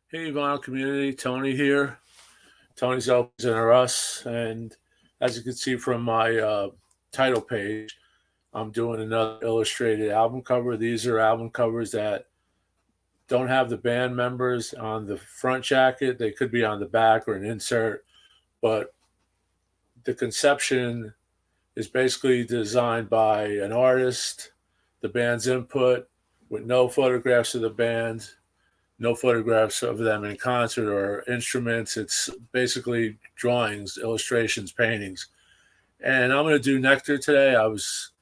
Hey, vinyl community, Tony here. Tony's always in us, and as you can see from my title page, I'm doing another illustrated album cover. These are album covers that don't have the band members on the front jacket. They could be on the back or an insert, but the conception is basically designed by an artist, the band's input, with no photographs of the band, no photographs of them in concert or instruments. It's basically drawings, illustrations, paintings. And I'm going to do Nektar today. I was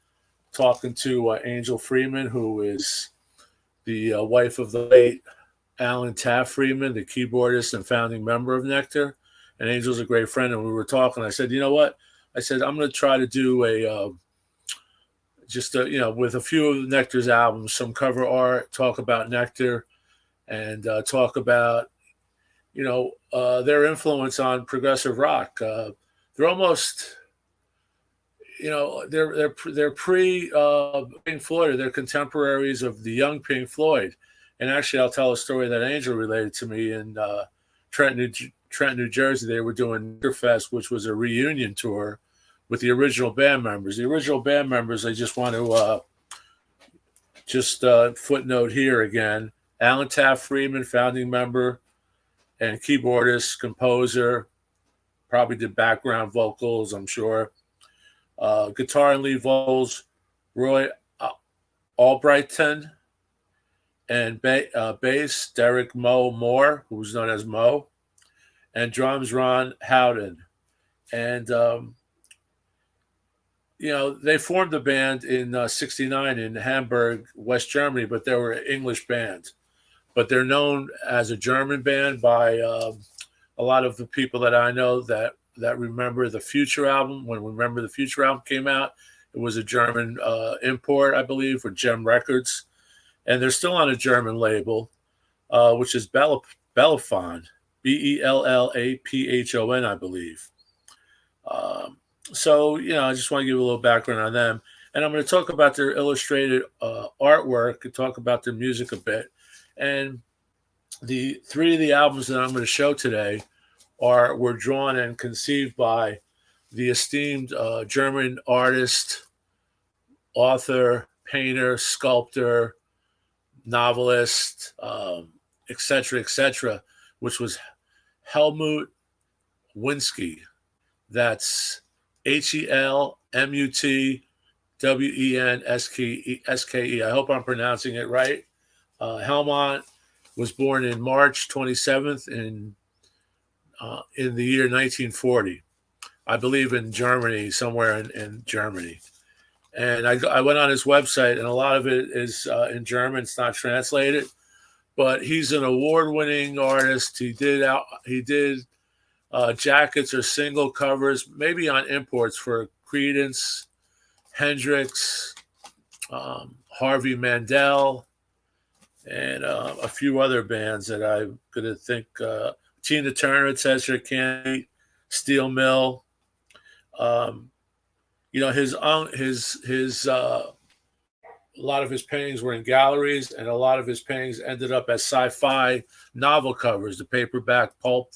talking to Angel Freeman, who is the wife of the late Alan Taft Freeman, the keyboardist and founding member of Nektar. And Angel's a great friend. And we were talking. I said, you know what? I said, I'm going to try to do with a few of Nektar's albums, some cover art, talk about Nektar, and talk about their influence on progressive rock. They're almost they're pre Pink Floyd, or they're contemporaries of the young Pink Floyd. And actually, I'll tell a story that Angel related to me in Trenton, New Jersey. They were doing Fest, which was a reunion tour with the original band members. The original band members, I just want to footnote here again. Alan Taft Freeman, founding member and keyboardist, composer, probably did background vocals, I'm sure. Guitar and lead vocals, Roy Albrighton, and bass, Derek Mo Moore, who was known as Mo, and drums, Ron Howden. And, they formed the band in '69 in Hamburg, West Germany, but they were an English band. But they're known as a German band by a lot of the people that I know that remember the Future album. When Remember the Future album came out, it was a German import, I believe, for Gem Records. And they're still on a German label, which is Bellaphon, Bellaphon, I believe. I just want to give a little background on them. And I'm going to talk about their illustrated artwork and talk about their music a bit. And the three of the albums that I'm going to show today were drawn and conceived by the esteemed German artist, author, painter, sculptor, novelist, etc., which was Helmut Wenske. That's HelmutWenske. I hope I'm pronouncing it right. Helmut was born in March 27th in the year 1940, I believe, in Germany, somewhere in Germany. And I went on his website, and a lot of it is in German. It's not translated, but he's an award-winning artist. He did jackets or single covers, maybe on imports for Creedence, Hendrix, Harvey Mandel, and a few other bands that I'm going to think. Tina Turner, it says here, Candy, Steel Mill. His a lot of his paintings were in galleries, and a lot of his paintings ended up as sci-fi novel covers, the paperback pulp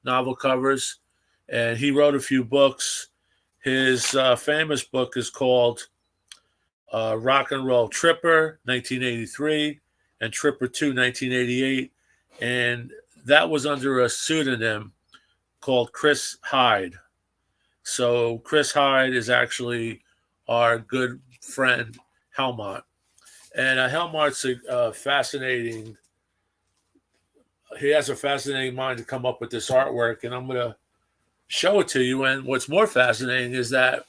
novel covers. And he wrote a few books. His famous book is called Rock and Roll Tripper, 1983, and Tripper 2, 1988. And that was under a pseudonym called Chris Hyde. So Chris Hyde is actually our good friend Helmut. And Helmut's fascinating. He has a fascinating mind to come up with this artwork, and I'm going to show it to you. And what's more fascinating is that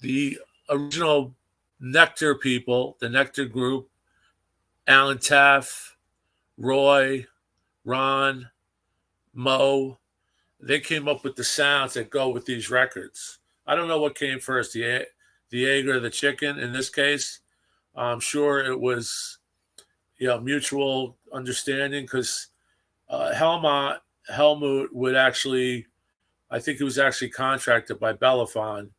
the original Nektar people, the Nektar group, Alan Taft, Roy, Ron, Mo, they came up with the sounds that go with these records. I don't know what came first, the egg or the chicken in this case. I'm sure it was mutual understanding, because Helmut would actually, I think he was actually contracted by Bellaphon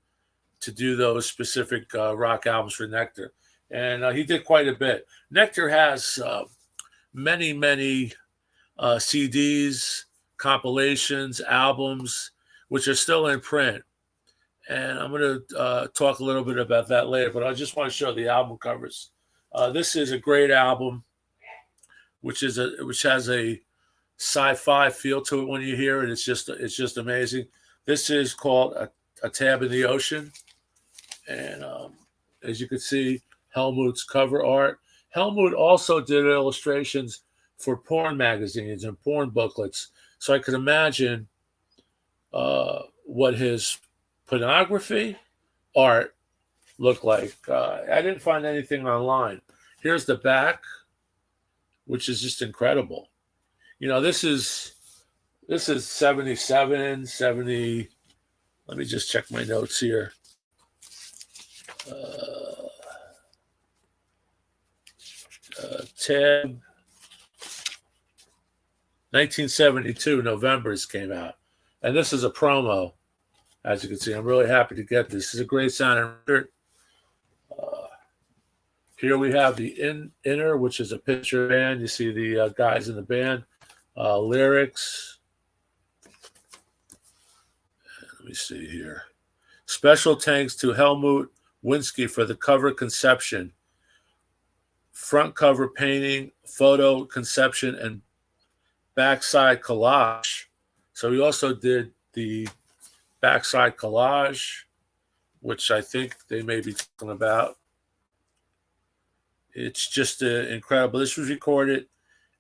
to do those specific rock albums for Nektar. And he did quite a bit. Nektar has many CDs, compilations, albums, which are still in print. And I'm going to talk a little bit about that later, but I just want to show the album covers. This is a great album, which has a sci-fi feel to it when you hear it. It's just amazing. This is called a Tab in the Ocean, and as you can see, Helmut's cover art. Helmut also did illustrations for porn magazines and porn booklets, so I could imagine what his pornography art looked like. I didn't find anything online. Here's the back, which is just incredible. You know, this is 77, 70. Let me just check my notes here. Tab 1972, November's came out. And this is a promo, as you can see. I'm really happy to get this. This is a great sounding record. Here we have the inner, which is a picture band. You see the guys in the band. Lyrics. Let me see here. Special thanks to Helmut Wenske for the cover conception, front cover painting, photo conception, and backside collage. So he also did the backside collage, which I think they may be talking about. It's just incredible. This was recorded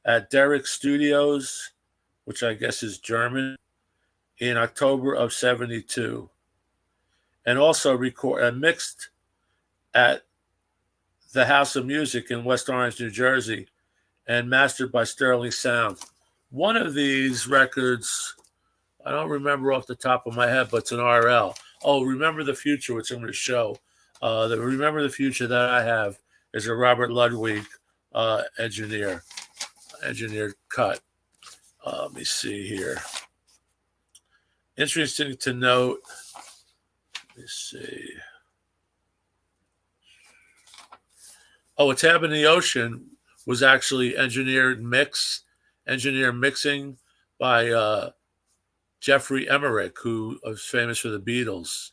at Derek Studios, which I guess is German, in October of 72. And also mixed at the House of Music in West Orange, New Jersey, and mastered by Sterling Sound. One of these records, I don't remember off the top of my head, but it's an RL. Oh, Remember the Future, which I'm going to show. The Remember the Future that I have is a Robert Ludwig engineered cut. Let me see here. Interesting to note. Let me see. Oh, A Tab in the Ocean was actually engineer mixing by Jeffrey Emmerich, who was famous for the Beatles,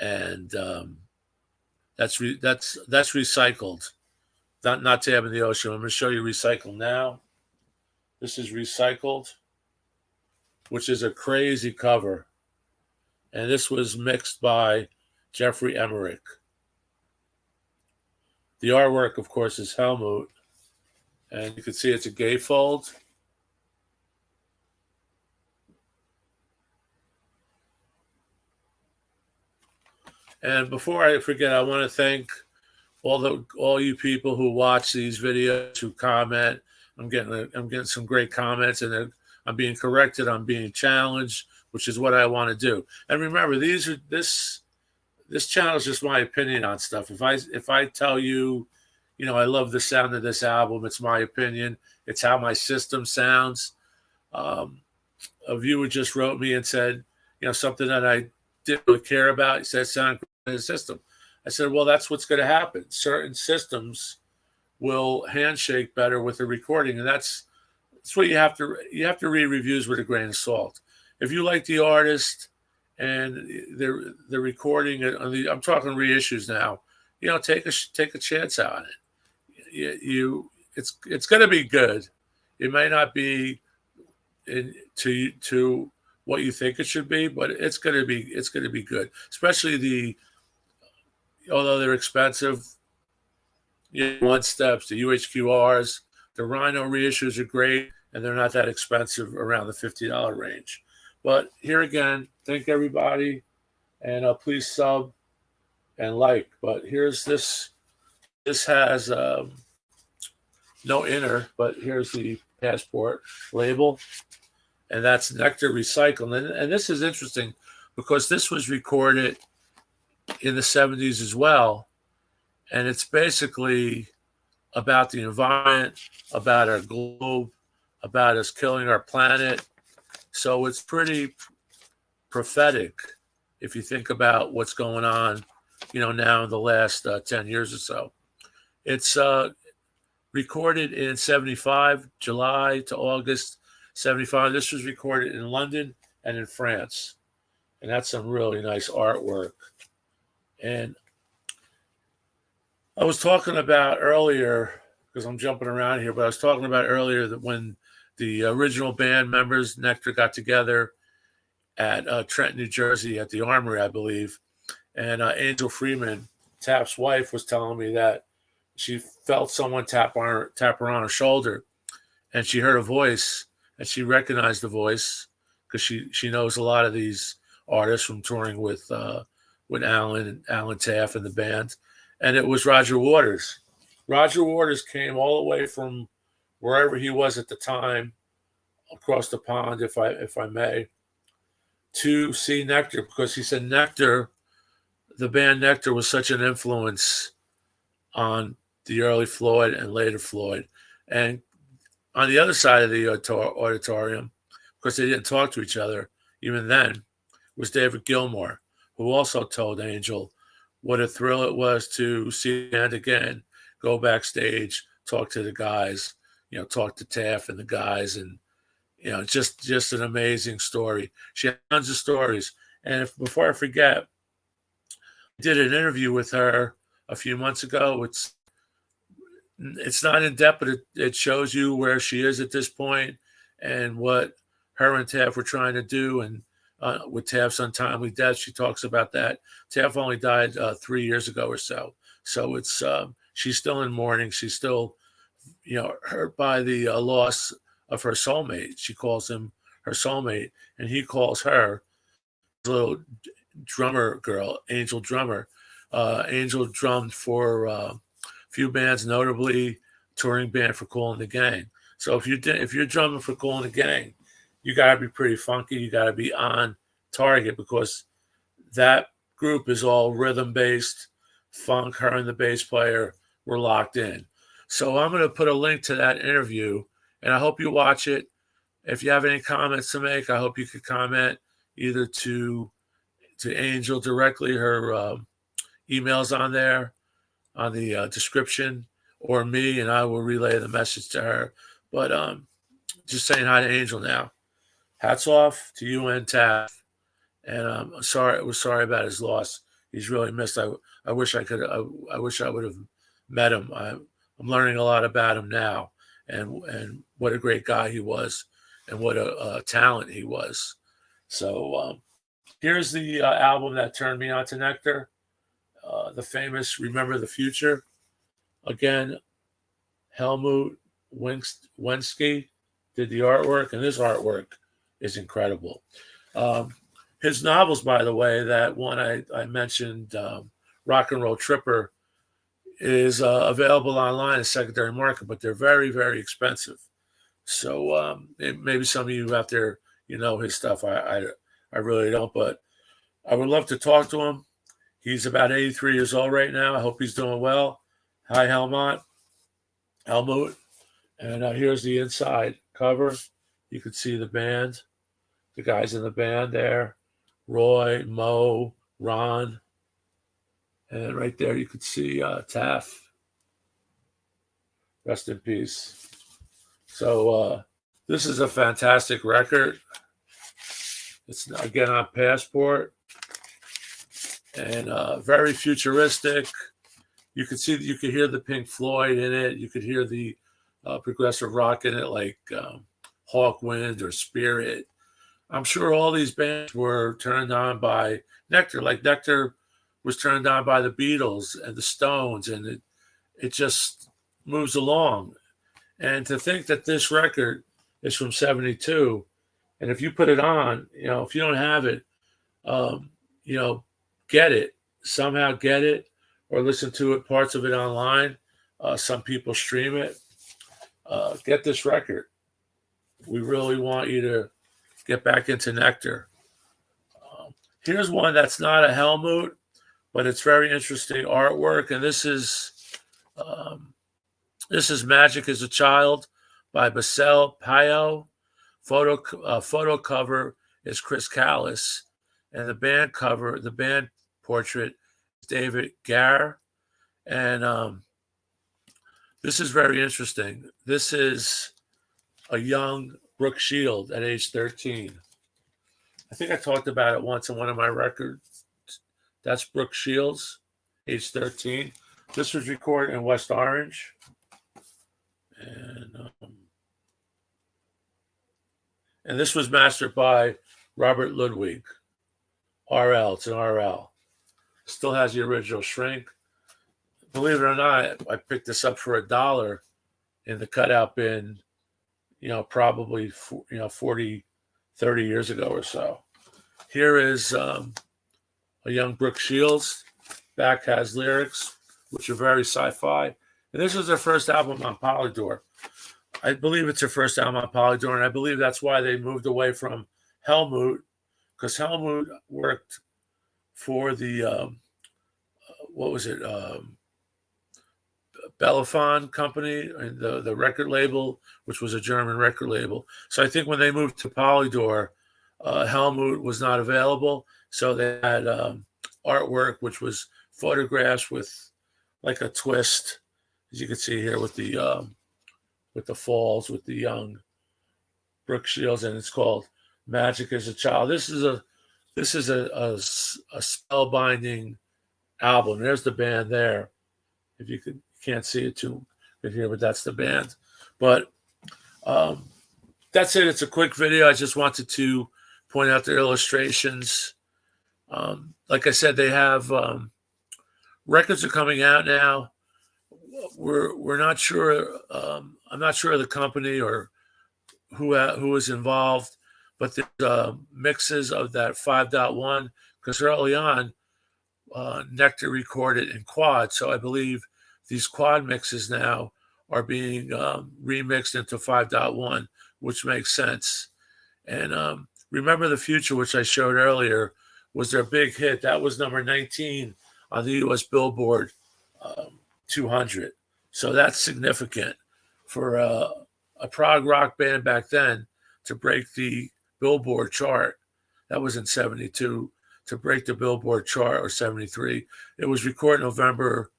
and that's recycled. Not Tab in the Ocean. I'm going to show you recycled now. This is recycled, which is a crazy cover, and this was mixed by Jeffrey Emmerich. The artwork, of course, is Helmut, and you can see it's a gatefold. And before I forget, I want to thank all you people who watch these videos, who comment. I'm getting some great comments, and I'm being corrected. I'm being challenged, which is what I want to do. And remember, this channel is just my opinion on stuff. If I tell you, I love the sound of this album, it's my opinion. It's how my system sounds. A viewer just wrote me and said, something that I didn't really care about. He said, sound in the system. I said, well, that's what's going to happen. Certain systems will handshake better with the recording, and that's what you have to read reviews with a grain of salt. If you like the artist and the recording, I'm talking reissues now, take a chance on it. It's going to be good. It may not be to what you think it should be, but it's going to be good. Especially although they're expensive, one steps, the UHQRs, the Rhino reissues are great, and they're not that expensive, around the $50 range. But here again, thank everybody, and please sub and like. But here's this. This has no inner, but here's the passport label, and that's Nektar Recycling. And this is interesting because this was recorded in the 70s as well, and it's basically about the environment, about our globe, about us killing our planet. So it's pretty prophetic if you think about what's going on, now in the last 10 years or so. It's recorded in 75, July to August '75. This was recorded in London and in France, and that's some really nice artwork. And I was talking about earlier, because I'm jumping around here, but I was talking about earlier that when the original band members, Nektar, got together at Trenton, New Jersey, at the Armory, I believe, and Angel Freeman, Tapp's wife, was telling me that she felt someone tap her on her shoulder, and she heard a voice, and she recognized the voice because she knows a lot of these artists from touring with Alan Taff and the band, and it was Roger Waters. Roger Waters came all the way from wherever he was at the time, across the pond, if I may, to see Nektar, because he said Nektar, the band Nektar, was such an influence on the early Floyd and later Floyd. And on the other side of the auditorium, because they didn't talk to each other even then, was David Gilmour, who also told Angel what a thrill it was to see the band again, go backstage, talk to the guys, talk to Taff and the guys, and just an amazing story. She had tons of stories. And before I forget, I did an interview with her a few months ago. It's not in depth, but it shows you where she is at this point and what her and Taff were trying to do. And with Taff's untimely death, she talks about that. Taff only died 3 years ago or so. So it's she's still in mourning. She's still, hurt by the loss of her soulmate. She calls him her soulmate, and he calls her little drummer girl, Angel Drummer. Angel drummed for a few bands, notably touring band for Kool and the Gang. So if you're drumming for Kool and the Gang, you got to be pretty funky. You got to be on target, because that group is all rhythm based, funk. Her and the bass player were locked in. So I'm going to put a link to that interview, and I hope you watch it. If you have any comments to make, I hope you could comment either to Angel directly. Her email's on there on the description, or me, and I will relay the message to her. But just saying hi to Angel now. Hats off to you and Taff. And I'm sorry. I was sorry about his loss. He's really missed. I wish I could. I wish I would have met him. I'm learning a lot about him now, and what a great guy he was, and what a talent he was. So here's the album that turned me on to Nektar, the famous "Remember the Future." Again, Helmut Wenske did the artwork, and this artwork is incredible. His novels, by the way, that one I mentioned, Rock and Roll Tripper, is available online at secondary market, but they're very, very expensive. So maybe some of you out there, his stuff. I really don't, but I would love to talk to him. He's about 83 years old right now. I hope he's doing well. Hi, Helmut. And here's the inside cover. You can see the band, the guys in the band there, Roy, Mo, Ron. And right there you could see Taff. Rest in peace. So this is a fantastic record. It's, again, on Passport. And very futuristic. You could hear the Pink Floyd in it. You could hear the progressive rock in it, like Hawkwind or Spirit. I'm sure all these bands were turned on by Nektar, like Nektar was turned on by the Beatles and the Stones, and it just moves along. And to think that this record is from '72, and if you put it on, if you don't have it, get it, somehow get it, or listen to it, parts of it online. Some people stream it. Get this record. We really want you to get back into Nektar. Here's one that's not a Helmut, but it's very interesting artwork. And this is Magic as a Child by Marcel Payot. Photo cover is Chris Callis, and the band portrait is David Garr. And this is very interesting. This is a young Brooke Shield at age 13. I think I talked about it once in one of my records. That's Brooke Shields, age 13. This was recorded in West Orange. And this was mastered by Robert Ludwig, RL. It's an RL. Still has the original shrink. Believe it or not, I picked this up for $1 in the cutout bin, probably 40, 30 years ago or so. Here is a young Brooke Shields. Back has lyrics, which are very sci-fi. And this was their first album on Polydor. I believe it's their first album on Polydor, and I believe that's why they moved away from Helmut, because Helmut worked for the, Bellafon company, and the record label, which was a German record label. So I think when they moved to Polydor, Helmut was not available. So they had artwork, which was photographs with like a twist, as you can see here with the falls, with the young Brooke Shields, and it's called "Magic as a Child." This is a spellbinding album. There's the band there. If you can't see it too good here, but that's the band. But that's it. It's a quick video. I just wanted to point out the illustrations. Like I said, they have records are coming out now. We're not sure. I'm not sure of the company or who is involved, but there's mixes of that 5.1, because early on, Nektar recorded in quad. So I believe these quad mixes now are being remixed into 5.1, which makes sense. And Remember the Future, which I showed earlier, was their big hit. That was number 19 on the U.S. Billboard 200. So that's significant for a prog rock band back then to break the Billboard chart. That was in 72. To break the Billboard chart, or 73. It was recorded November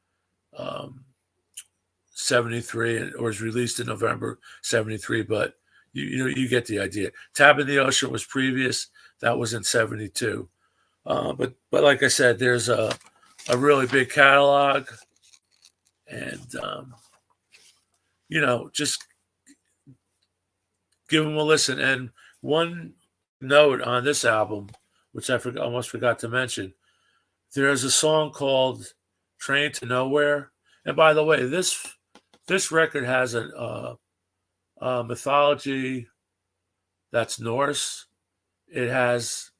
73, and or was released in November 73, but you get the idea. Tab in the Ocean was previous. That was in 72. But like I said, there's a really big catalog, and just give them a listen. And one note on this album, which I almost forgot to mention, there's a song called "Train to Nowhere." And by the way, this record has a mythology that's Norse. It has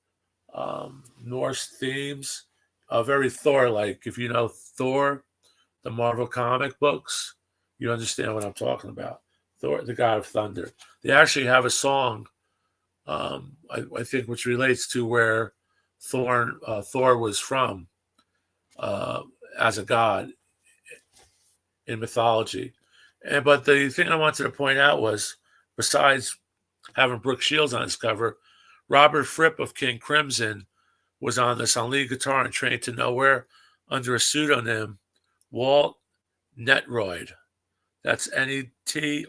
Norse themes, very Thor-like. If you know Thor, the Marvel comic books, you understand what I'm talking about. Thor, the god of thunder. They actually have a song, I think, which relates to where Thor was from as a god in mythology. But the thing I wanted to point out was, besides having Brooke Shields on his cover, Robert Fripp of King Crimson was on this on lead guitar and Train to Nowhere under a pseudonym, Walt Netroid. That's Netroid,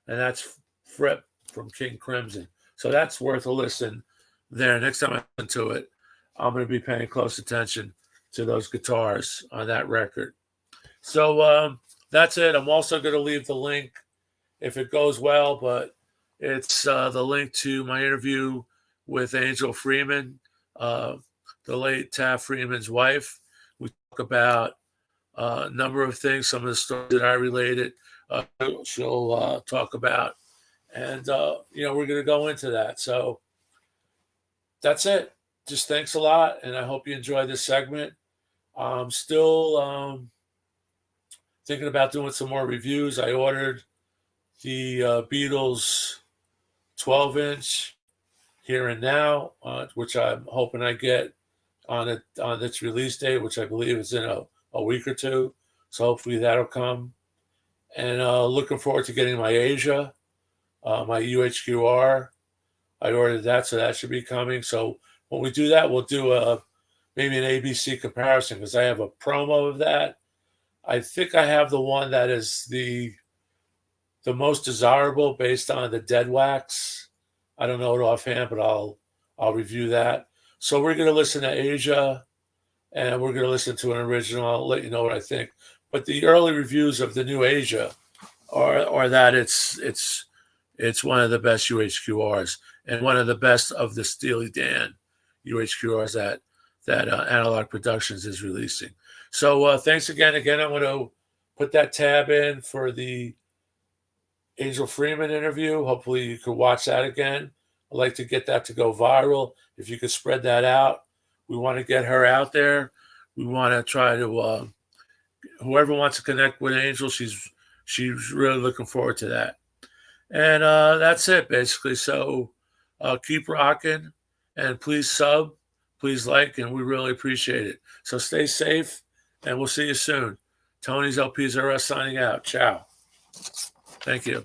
and that's Fripp from King Crimson. So that's worth a listen there. Next time I listen to it, I'm going to be paying close attention to those guitars on that record. So that's it. I'm also going to leave the link, if it goes well, but it's the link to my interview with Angel Freeman, the late Taft Freeman's wife. We talk about a number of things, some of the stories that I related, she'll talk about. And, we're going to go into that. So that's it. Just thanks a lot. And I hope you enjoy this segment. I'm still thinking about doing some more reviews. I ordered the Beatles 12-inch Here and Now, which I'm hoping I get on its release date, which I believe is in a week or two. So hopefully that'll come. And looking forward to getting my Asia, my UHQR. I ordered that, so that should be coming. So when we do that, we'll do maybe an ABC comparison, because I have a promo of that. I think I have the one that is the the most desirable based on the dead wax. I don't know it offhand, but I'll review that. So we're going to listen to Asia, and we're going to listen to an original. I'll let you know what I think. But the early reviews of the new Asia are that it's one of the best UHQRs and one of the best of the Steely Dan UHQRs that Analog Productions is releasing. So thanks again. Again, I'm going to put that tab in for the Angel Freeman interview. Hopefully you could watch that again. I'd like to get that to go viral. If you could spread that out, we want to get her out there. We want to try to whoever wants to connect with Angel, she's really looking forward to that. And that's it basically. So keep rocking, and please sub, please like, and we really appreciate it. So stay safe, and we'll see you soon. Tony's LPs R Us signing out. Ciao. Thank you.